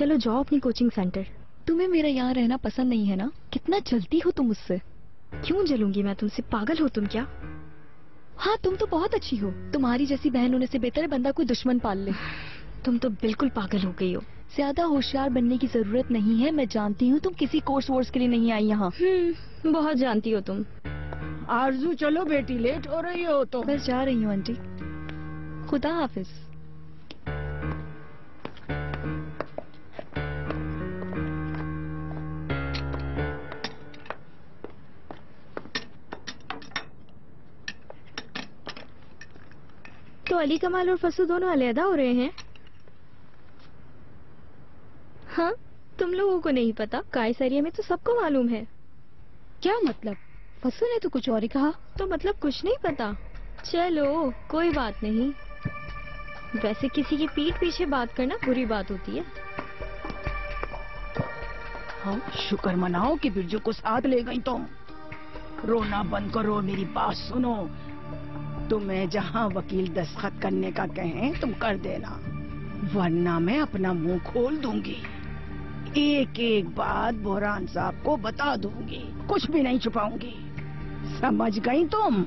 चलो जाओ अपनी कोचिंग सेंटर। तुम्हें मेरा यहाँ रहना पसंद नहीं है ना? कितना जलती हो तुम मुझसे। क्यों जलूंगी मैं तुमसे? पागल हो तुम क्या? हाँ तुम तो बहुत अच्छी हो। तुम्हारी जैसी बहन होने से बेहतर है बंदा कोई दुश्मन पाल ले। तुम तो बिल्कुल पागल हो गई हो। ज्यादा होशियार बनने की जरूरत नहीं है। मैं जानती हूँ तुम किसी कोर्स वोर्स के लिए नहीं आई यहाँ। बहुत जानती हो तुम। आरजू चलो बेटी, लेट हो रही हो तो। बस जा रही हूँ आंटी, खुदा हाफिज। तो अली कमाल और फसू दोनों अलहदा हो रहे हैं? हाँ, तुम लोगों को नहीं पता? कायसरिया में तो सबको मालूम है। क्या मतलब? फसू ने तो कुछ और ही कहा। तो मतलब कुछ नहीं पता? चलो कोई बात नहीं। वैसे किसी की पीठ पीछे बात करना बुरी बात होती है। हाँ, शुक्र मनाओ कि बिरजू को साथ ले गई तुम। रोना बंद करो, मेरी बात सुनो। तुम्हें जहाँ वकील दस्तखत करने का कहें तुम कर देना, वरना मैं अपना मुंह खोल दूंगी। एक एक बात बोहरान साहब को बता दूंगी, कुछ भी नहीं छुपाऊंगी। समझ गई तुम?